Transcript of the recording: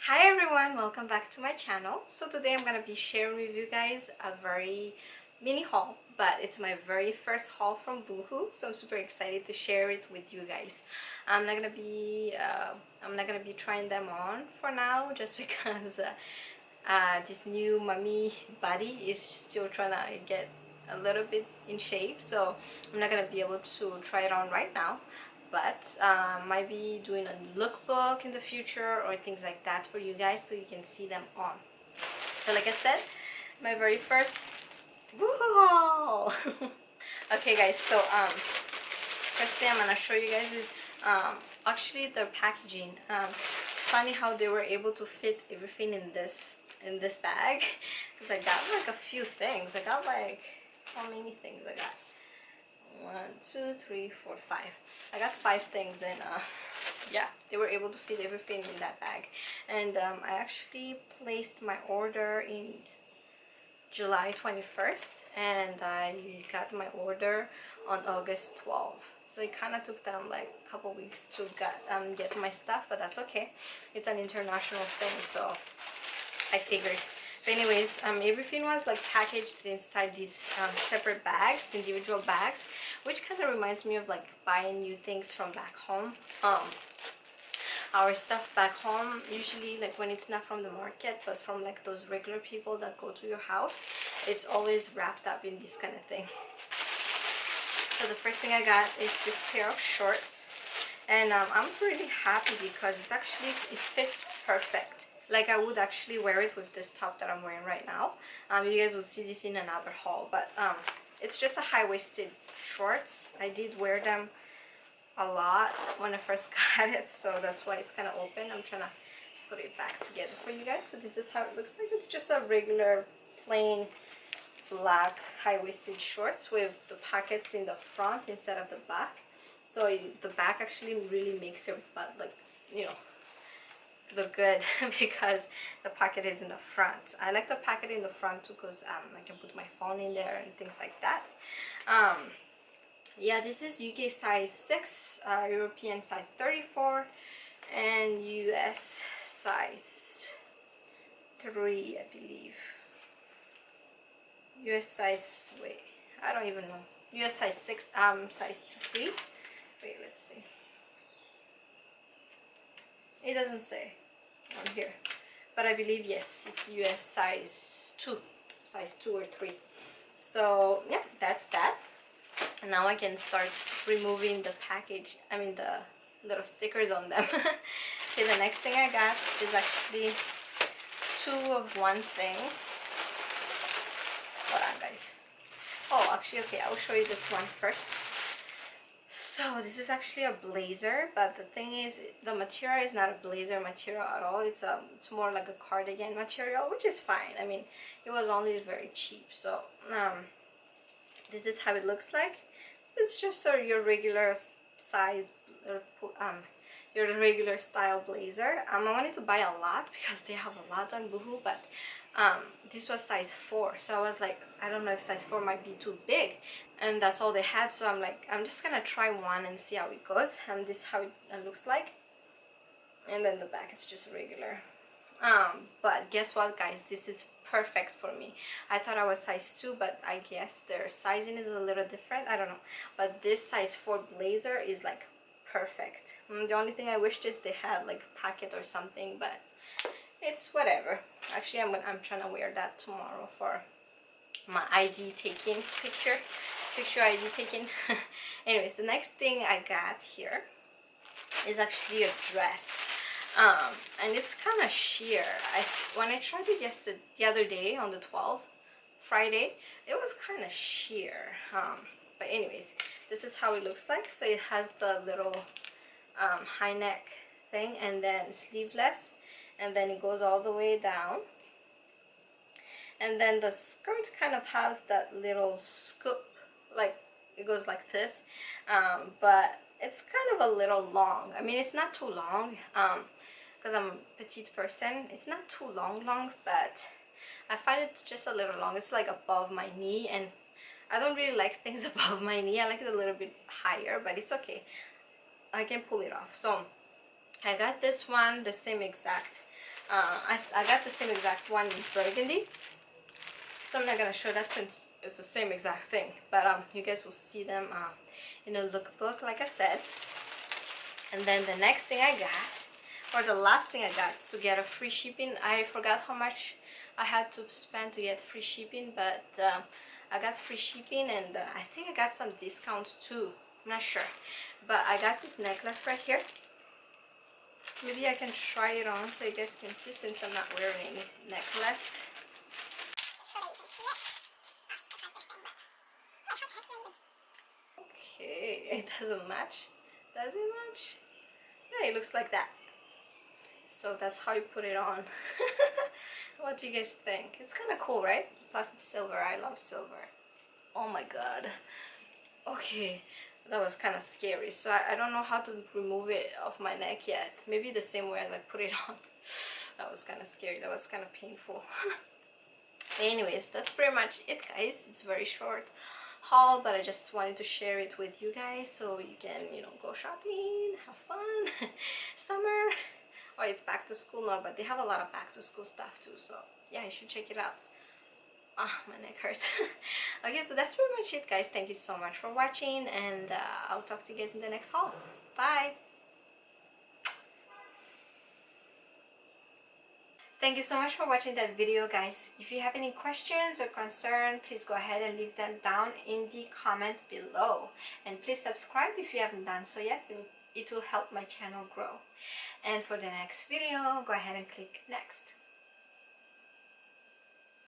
Hi everyone, welcome back to my channel. So today I'm gonna be sharing with you guys a very mini haul, but it's my very first haul from Boohoo, so I'm super excited to share it with you guys. I'm not gonna be trying them on for now, just because this new mummy body is still trying to get a little bit in shape, so I'm not gonna be able to try it on right now, but might be doing a lookbook in the future or things like that for you guys so you can see them on. So like I said, my very first Boohoo haul. Okay guys, so first thing I'm gonna show you guys is actually their packaging. It's funny how they were able to fit everything in this bag, because I got like a few things. I got like, how many things I got? 1, 2, 3, 4, 5. I got 5 things, and yeah, they were able to fit everything in that bag. And I actually placed my order in July 21st, and I got my order on August 12th. So it kind of took them like a couple weeks to get my stuff, but that's okay. It's an international thing, so I figured. But anyways, everything was like packaged inside these separate bags, individual bags, which kind of reminds me of like buying new things from back home. Our stuff back home, usually like when it's not from the market but from like those regular people that go to your house, it's always wrapped up in this kind of thing. So the first thing I got is this pair of shorts, and I'm pretty happy because it fits perfect. Like I would actually wear it with this top that I'm wearing right now. You guys will see this in another haul, but it's just a high-waisted shorts. I did wear them a lot when I first got it, so that's why it's kind of open. I'm trying to put it back together for you guys. So this is how it looks like. It's just a regular plain black high-waisted shorts with the pockets in the front instead of the back. So the back actually really makes your butt, like, you know, look good because the pocket is in the front. I like the pocket in the front too, because I can put my phone in there and things like that. Yeah, this is UK size 6, European size 34, and US size 3, I believe. US size, wait, I don't even know. US size 6, size 3. Wait, let's see. It doesn't say on here, but I believe yes, it's US size 2 or 3. So yeah, that's that. And now I can start removing the package, I mean the little stickers on them. Okay, the next thing I got is actually 2 of one thing. Hold on guys. Oh, actually, okay, I'll show you this one first. So this is actually a blazer, but the thing is, the material is not a blazer material at all. It's more like a cardigan material, which is fine. I mean, it was only very cheap. So this is how it looks like. It's just your regular size, your regular style blazer. I wanted to buy a lot because they have a lot on Boohoo, but this was size 4, so I was like, I don't know if size 4 might be too big, and that's all they had. So I'm like, I'm just gonna try one and see how it goes. And this is how it looks like, and then the back is just regular. But guess what guys, this is perfect for me. I thought I was size 2, but I guess their sizing is a little different, I don't know. But this size 4 blazer is like perfect. The only thing I wished is they had like a pocket or something, but it's whatever. Actually, I'm trying to wear that tomorrow for my ID taking picture ID taking. Anyways, the next thing I got here is actually a dress. And it's kind of sheer. When I tried it the other day on the 12th, Friday, it was kind of sheer. But anyways, this is how it looks like. So it has the little high neck thing, and then sleeveless, and then it goes all the way down. And then the skirt kind of has that little scoop, like it goes like this, but it's kind of a little long. I mean, it's not too long, because I'm a petite person. It's not too long, but I find it's just a little long. It's like above my knee, and I don't really like things above my knee. I like it a little bit higher, but it's okay. I can pull it off. So I got this one, the same exact I got the same exact one in burgundy, so I'm not gonna show that since it's the same exact thing, but you guys will see them in a lookbook like I said. And then the next thing I got, or the last thing I got to get a free shipping, I forgot how much I had to spend to get free shipping, but I got free shipping, and I think I got some discounts too, I'm not sure. But I got this necklace right here. Maybe I can try it on so you guys can see, since I'm not wearing any necklace. Okay, it doesn't match. Does it match? Yeah, it looks like that. So that's how you put it on. What do you guys think? It's kind of cool, right? Plus it's silver. I love silver. Oh my god. Okay, that was kind of scary. So I don't know how to remove it off my neck yet. Maybe the same way as I put it on. That was kind of scary. That was kind of painful. But anyways, that's pretty much it, guys. It's very short haul, but I just wanted to share it with you guys so you can, you know, go shopping, have fun. Summer. Oh, it's back to school now, but they have a lot of back to school stuff too, so yeah, you should check it out. Ah, my neck hurts. Okay, so that's pretty much it, guys. Thank you so much for watching, and I'll talk to you guys in the next haul. Bye. Thank you so much for watching that video, guys. If you have any questions or concern, please go ahead and leave them down in the comment below. And please subscribe if you haven't done so yet. It will help my channel grow. And for the next video, go ahead and click next.